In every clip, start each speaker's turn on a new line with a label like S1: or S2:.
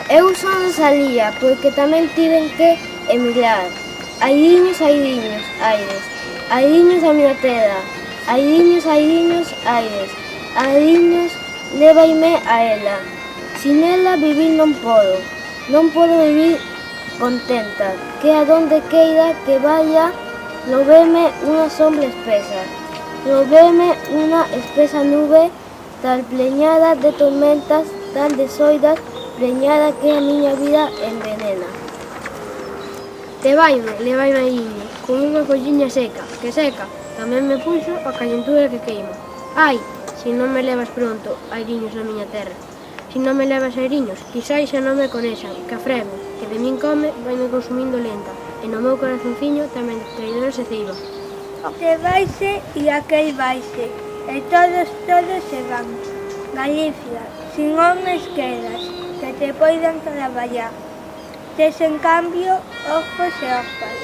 S1: Eu son de Salía, porque tamén tiven que emigrar. Aidiños, aidiños, aires, aidiños a miña terra, aidiños, aidiños, aires, aidiños, lévaime a ela. Sin ela vivir non podo vivir contenta, que a donde queira que vaya, lo veme unha sombra espesa, lo veme unha espesa nube, tal pleñada de tormentas, tal desoidas, preñada que a miña vida envenena. Levaime aiño, con unha colliña seca, que seca, tamén me puxo a calentura que queima. Ai, se non me levas pronto, airiños na miña terra. Se non me levas airiños, quizais xa non me conexan, que a freme, que de min come, vaime consumindo lenta, e no meu corazonciño tamén traidor se ceiba.
S2: Te vaise e aquel vaise, e todos se van. Galicia, sin homes quedas, que te poidan traballar. Tes en cambio ojos e ojos,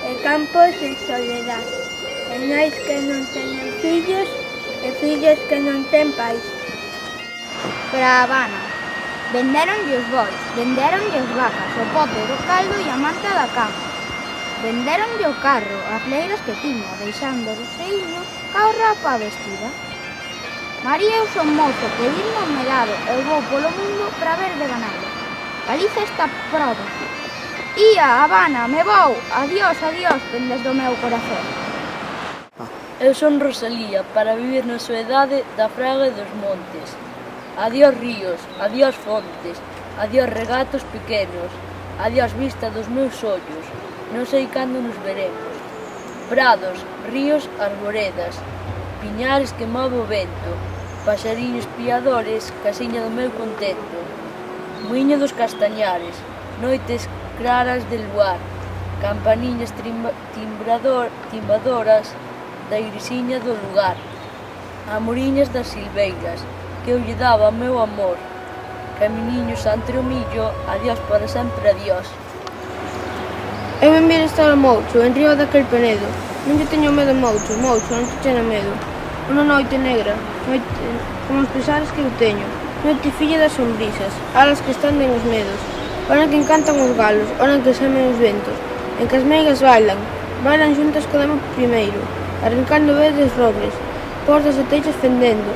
S2: e campos de soledad, e nais que non teñen fillos, e fillos que non ten pais.
S3: Para a Habana, vendéronlle os bois, vendéronlle as vacas, o pote do caldo e a manta da cama. Vendéronlle o carro, as leiras que tiña, deixando o roseiño ca rapa vestida. María, eu son mozo, pedir non me dado, eu vou polo mundo para ver de ganado. Galicia está proba. Ía, Habana, me vou. Adiós, adiós, vendes do meu corazón.
S4: Eu son Rosalía, para vivir na soedade da fraga e dos montes. Adiós ríos, adiós fontes, adiós regatos pequenos, adiós vista dos meus ollos, non sei cando nos veremos. Prados, ríos, arboredas, piñares que move o vento, paxariños piadores, casiña do meu contento, muiño dos castañares, noites claras de luar, campaniñas timbradoras da igresiña do lugar, amoriñas das silveiras, que eu lle daba o meu amor, caminiños entre o millo, adiós para sempre, adiós.
S1: Eu en vir estar ao Moucho, en río daquel penedo, non lle teño medo Moucho, non te chena medo. Unha noite negra, noite como os pesares que eu teño, noite filla das sombrisas, alas que estanden os medos, hora en que encantan os galos, hora en que semen os ventos, en que as meigas bailan xuntas co demo primeiro, arrancando verdes robles, portas e teixas fendendo,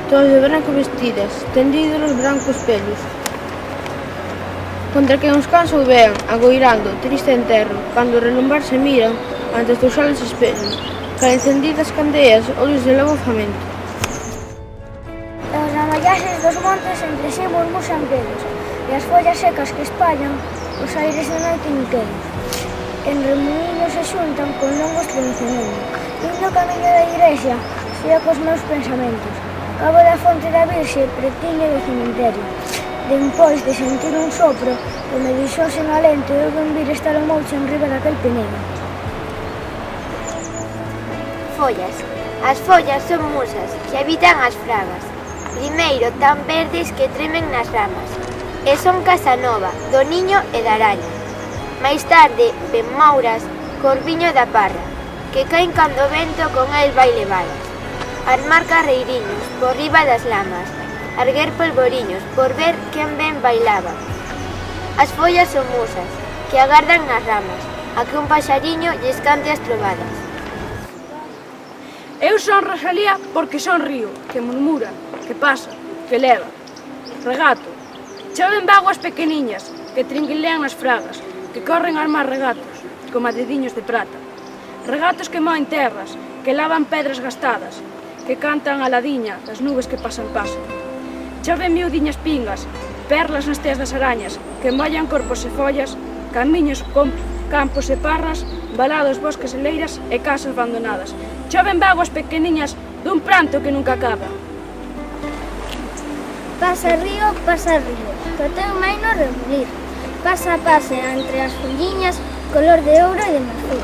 S1: todas de branco vestidas, tendidos os brancos pelos. Contra que uns cans ouvean, agoirando, triste enterro, cando relumbar se miran, antes dos soles espesos, cal encendidas candeas, ollos de lobo famento.
S2: Os ramallaxes dos montes entre si murmuxan pelos, e as follas secas que espallan os aires de noite niqueiros. En remuíños se xuntan con longos troncenendo. Indo camiño da igrexa, xía cos meus pensamentos. Cabo da fonte da Virxe, pretiño do cemiterio. Dempois de sentir un sopro que me deixou sen alento, eu ben vir estar o Moucho en riba daquel penedo.
S5: Follas. As follas son musas que habitan as fragas. Primeiro tan verdes que tremen nas ramas, e son Casanova, do niño e da araña. Mais tarde ven mouras, corviño da parra, que caen cando o vento con el vai levalas. Armar carreiriños por riba das lamas, arguer polvoriños por ver quen ben bailaba. As follas son musas, que agardan nas ramas, a que un paxariño lles cante as trovadas.
S6: Eu son Rosalía porque son río, que murmura, que pasa, que leva. Regato. Choven vaguas pequeniñas, que trinquilean nas fragas, que corren as mar regatos, como dediños de prata. Regatos que moen terras, que lavan pedras gastadas, que cantan a ladiña das nubes que pasan. Choven miudiñas pingas, perlas nas teas das arañas, que mollan corpos e follas, camiños con campos e parras, valados, bosques e leiras e casas abandonadas. Choven vaguas pequeniñas dun pranto que nunca acaba.
S2: Pasa río, que o teu maino remulir. Pasa entre as folliñas, color de ouro e de marfil.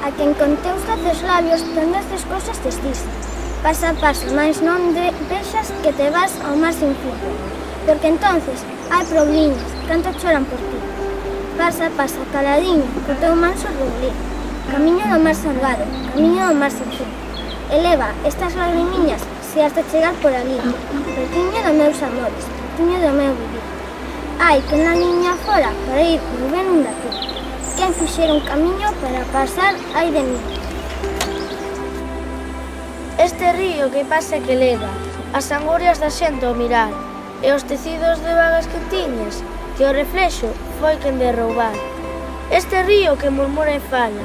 S2: A quen con teus doces labios tendestes cosas testís. Pasa, mais non vexas que te vas ao mar sin fin, porque entonces hai problemas, canto choran por ti. Pasa, caladiño, co teu manso rublín, camiño do mar salgado, camiño do mar sin fin. Eleva estas lagrimiñas se hasta chegar por ali, pertiño dos meus amores, pertiño do meu vivir. Hai que na liña fora para ir por ben un daqui. Quen fixera un camiño para pasar hai de mí.
S7: Este río que pasa que leva as angurias da xente ao mirar e os tecidos de vagas que tiñas que o reflexo foi quen de roubar. Este río que murmura e fala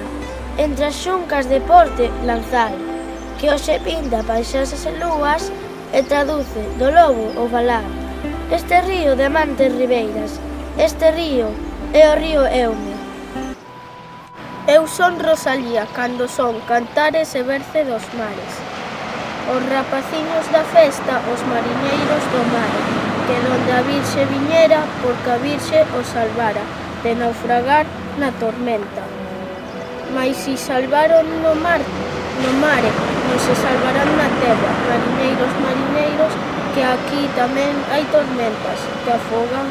S7: entre as xuncas de porte lanzal que hoxe pinta paixaxes e lúas e traduce do lobo o falar. Este río de amantes ribeiras, este río é o río Eume. Eu son Rosalía cando son cantares e berce dos mares. Os rapaciños da festa, os mariñeiros do mar, que donde a Virxe viñera, porque a Virxe os salvara de naufragar na tormenta. Mais si salvaron no mare, non se salvarán na terra, mariñeiros, que aquí tamén hai tormentas, que afogan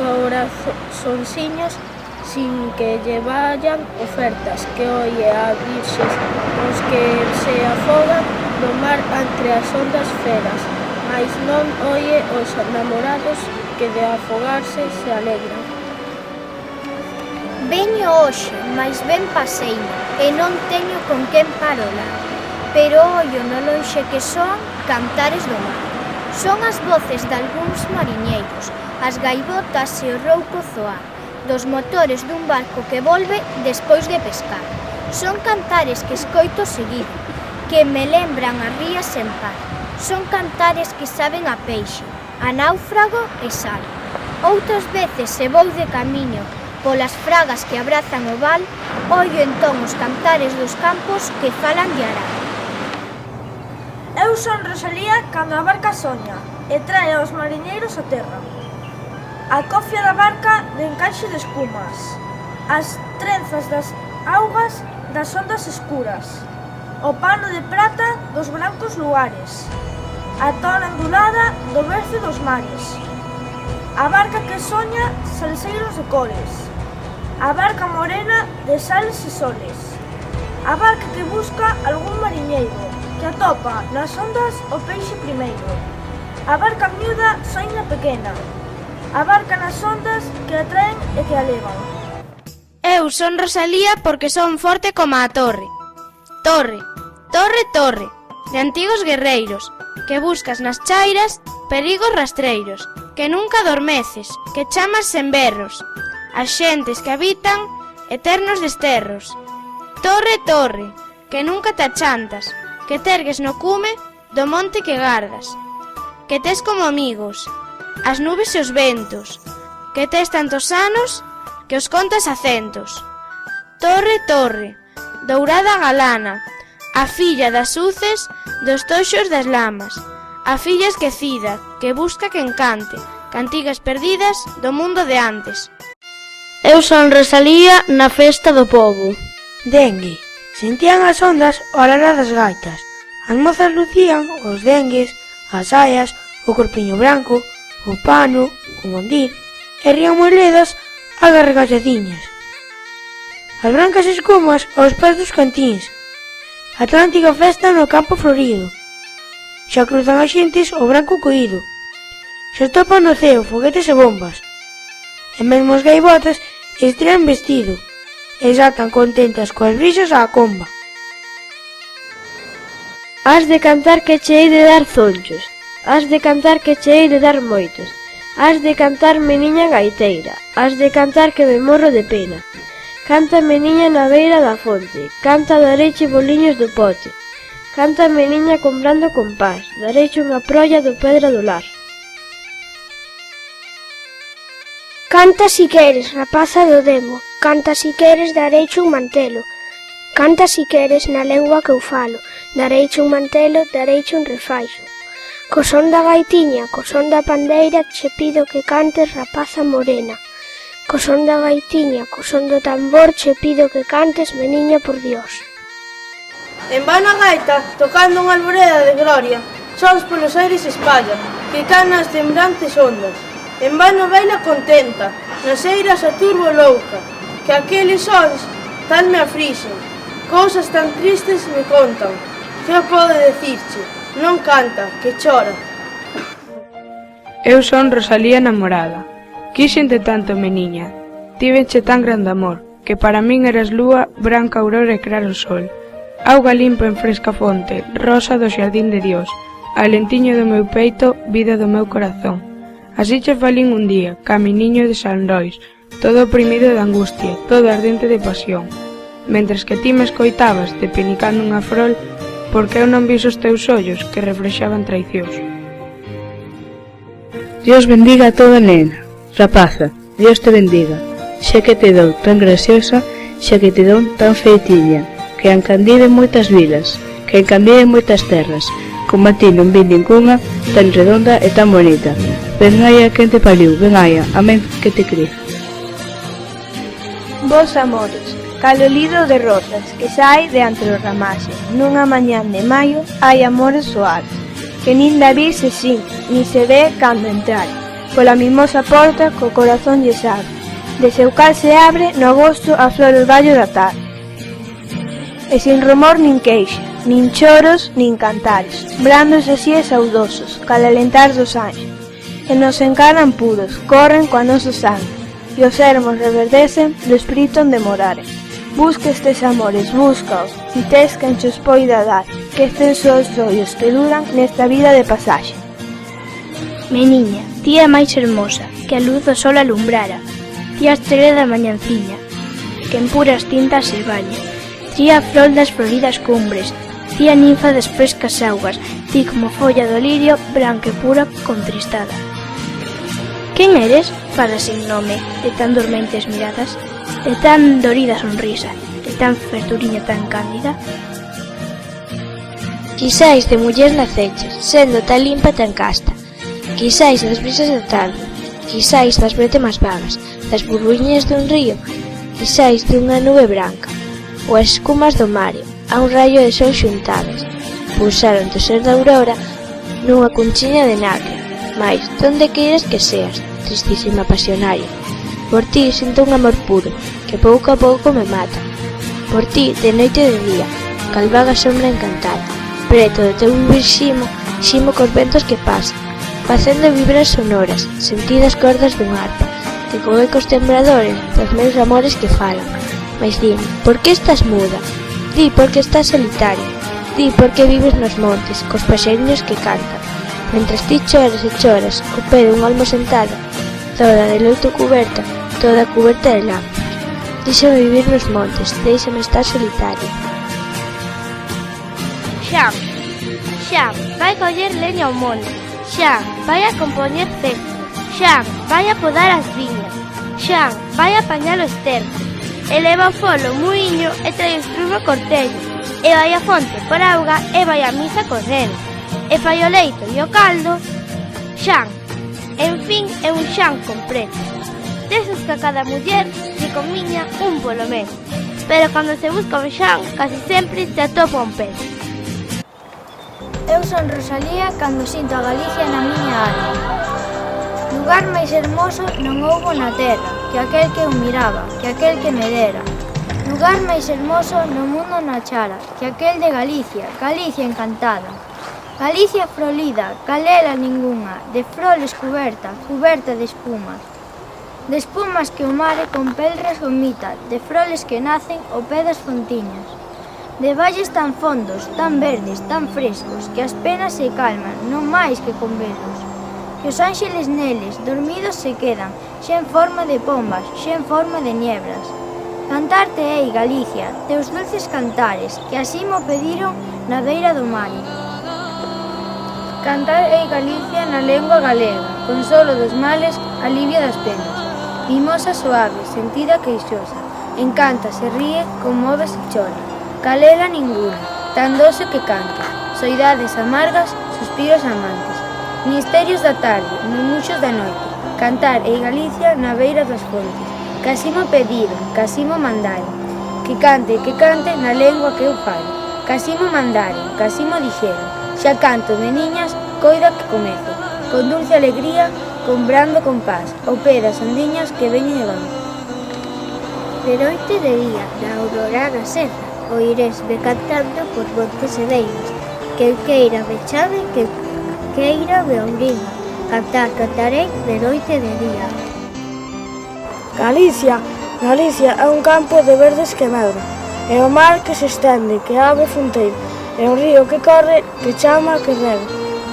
S7: corazonciños sin que lle vayan ofertas, que oye a virxes os que se afogan no mar entre as ondas feras, mais non oye os namorados que de afogarse se alegran.
S2: Veño hoxe, mais ben paseino, e non teño con quen parolar, pero ollo no lonxe que son cantares do mar. Son as voces dalgúns mariñeiros, as gaivotas e o rouco zoar, dos motores dun barco que volve despois de pescar. Son cantares que escoito seguido, que me lembran as rías en par. Son cantares que saben a peixe, a náufrago e sal. Outras veces se vou de camiño polas fragas que abrazan o val, ollo entón os cantares dos campos que falan de arao.
S7: Eu son Rosalía cando a barca soña e trae aos mariñeiros a terra. A cofia da barca de encaixe de espumas, as trenzas das augas das ondas escuras, o pano de prata dos brancos luares, a tona ondulada do berce dos mares, a barca que soña salseiros de cores, a barca morena de sales e soles, a barca que busca algún mariñeiro, que atopa nas ondas o peixe primeiro, a barca miúda soña pequena, a barca nas ondas que atraen e que a levan.
S3: Eu son Rosalía porque son forte como a torre. Torre, torre, torre, de antigos guerreiros, que buscas nas chairas perigos rastreiros, que nunca adormeces, que chamas sen berros, as xentes que habitan eternos desterros. Torre, torre, que nunca te achantas, que tergues no cume do monte que gardas, que tes como amigos as nubes e os ventos, que tes tantos anos que os contas a centos. Torre, torre, dourada galana, a filla das uces dos toxos das lamas, a filla esquecida que busca quen cante cantigas perdidas do mundo de antes.
S4: Eu son Rosalía na festa do pobo.
S8: Dengue. Sentían as ondas o alargar das gaitas. As mozas lucían os dengues, as saias, o corpiño branco, o pano, o mondir, e rían moi ledas as gargalladiñas. As brancas escumas aos pés dos cantíns. Atlántica festa no campo florido. Xa cruzan as xentes o branco coído. Xa topan no ceo foguetes e bombas. E mesmo as gaivotas estrean vestido. E saltan contentas coas brisas á comba.
S1: Has de cantar que che hei de dar zonchos, has de cantar que che hei de dar moitos, has de cantar meniña gaiteira, has de cantar que me morro de pena. Canta meniña na beira da fonte, canta dareiche boliños do pote, canta meniña comprando compás, dareiche unha prolla do pedra do lar.
S2: Canta si queres, rapaza do demo, canta si queres, dareiche un mantelo. Canta si queres na lengua que eu falo, dareiche un mantelo, dareiche un refaixo. Co son da gaitiña, co son da pandeira, che pido que cantes, rapaza morena. Co son da gaitiña, co son do tambor, che pido que cantes, meniña por Dios.
S7: En vano a gaita, tocando unha alboreda de gloria, sons polos aires espallan, que caen nas tembrantes ondas. En vano baila contenta, nas eiras a turbo louca, que aqueles sons tal me afrixen, cousas tan tristes me contan. Que eu podo decirche? Non canta, que chora.
S6: Eu son Rosalía namorada,
S9: Quíxente tanto, meniña, tívenche tan grande amor, que para min eras lúa, branca aurora e claro sol, auga limpa en fresca fonte, rosa do xardín de Dios, alentiño do meu peito, vida do meu corazón. Así che falín un día, caminiño de San Lois, todo oprimido de angustia, todo ardente de pasión. Mentres que ti me escoitabas, depenicando unha frol, porque eu non vi os teus ollos que reflexaban traicións.
S10: Dios bendiga a toda nena, rapaza, Dios te bendiga, xa que te dou tan graciosa, xa que te dou tan feitiña, que encandide moitas vilas, que encandide moitas terras, como a ti non vi ninguna tan redonda e tan bonita. Ben haia quen te pariu, ben haia, amén que te cría.
S11: Vos amores, calo lido de rosas que sai de entre os ramaxes, nunha mañán de maio hai amores soares, que nin David se sin, ni se ve cando entrar, pola mimosa porta co corazón lle sabe, de seu cal se abre no agosto a flor o vallo da tarde. E sin rumor nin queixa, nin choros, nin cantares, brandos así e saudosos, cal alentar dos anxos, que nos encaran puros, corren coa noso sangue, e os ermos reverdecen do espírito onde moraren. Busca estes amores, búscaos, e tes quen xos poida dar, que estes son os ollos que duran nesta vida de pasaxe.
S2: Meniña, ti é máis hermosa, que a luz do sol alumbrara, ti a estrela da mañanciña, que en puras tintas se baña, ti a flor das floridas cumbres, ti a ninfa das frescas augas, ti como folla do lirio, branca e pura, contristada. Quen eres, fada sin nome, de tan dormentes miradas, de tan dorida sonrisa, de tan ferturiña tan cándida?
S7: Quizais de muller naceches, sendo tan limpa e tan casta, quizais das brisas da tarde, quizais das bretemas vagas, das burbuñas dun río, quizais dunha nube branca, ou as escumas do mare, a un raio de sol xuntadas, pulsaron do ser da aurora nunha cunchiña de nacre, mais, donde queiras que seas, tristísima pasionaria, por ti sinto un amor puro, que pouco a pouco me mata, por ti, de noite e de día, cal vaga sombra encantada, preto do teu vivir ximo cos ventos que pasan, facendo vibras sonoras, sentidas cordas dun arpa, que con ecos tembradores dos meus amores que falan. Mas dime, por que estás muda? Di por que estás solitaria, di por que vives nos montes, cos paxeriños que cantan, mentres ti choras e choras, o pé dun olmo sentada, toda de loito cuberta, toda cuberta de lámparas. Díxame vivir nos montes, déixame estar solitaria.
S2: Xan, vai coller leña ao monte, Xan, vai a compoñer cestos, Xan, vai a podar as viñas, Xan, vai a apañar o esterco, e leva o folo o muiño e trae o estrumo o cortello, e vai a fonte por auga e vai a misa cos nenos, e fai o leito e o caldo. Xan, en fin, é un Xan completo, deses que a cada muller lle comiña un polo menos, pero cando se busca un Xan, casi sempre se atopa un pez.
S3: Eu son Rosalía cando sinto a Galicia na miña alma. Lugar máis hermoso non houbo na terra que aquel que eu miraba, que aquel que me dera. Lugar máis hermoso no mundo na chara que aquel de Galicia, Galicia encantada. Galicia frolida, calela ningunha, de froles cuberta, cuberta de espumas. De espumas que o mare con pelras vomita, de froles que nacen ao pé das fontiñas. De valles tan fondos, tan verdes, tan frescos, que as penas se calman, non máis que con velos. Que os ánxeles neles, dormidos se quedan, xa en forma de pombas, xa en forma de nieblas. Cantarte ei, Galicia, teus dulces cantares, que así mo pediron na beira do mar.
S6: Cantar ei, Galicia, na lengua galega, consolo dos males, alivio das penas. Mimosa suave, sentida queixosa, encanta, se ríe, conmove se chora. Calela ninguna, tan doce que canta, soidades amargas, suspiros amantes, misterios da tarde, murmuxos da noite, cantar ei Galicia na beira das fontes, que así mo pediron, que así mo mandaron, que cante na lengua que eu falo, que así mo mandaron, que así mo dixeron, xa canto, meniñas, coida que comezo, con dulce alegría, con brando compás, ao pé das ondiñas que veñen e van.
S2: De noite de día, na aurora da serra, oireis me cantando por montes e beiras, que queira me chame, que queira me obriga, cantar cantarei de noite e de día.
S11: Galicia, Galicia é un campo de verdes que medra, é o mar que se estende, que abre fronteira, é o río que corre, que chama, que rega,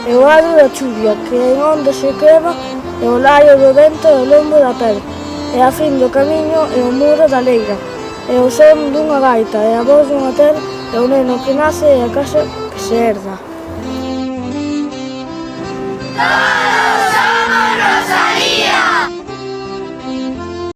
S11: é o adro da chuvia, que en onde se quema, é o laio do vento e o lombo da pedra, é a fin do camiño e o muro da leira, é o son dunha gaita, é a voz dunha terra, é o neno que nace e a casa que se herda.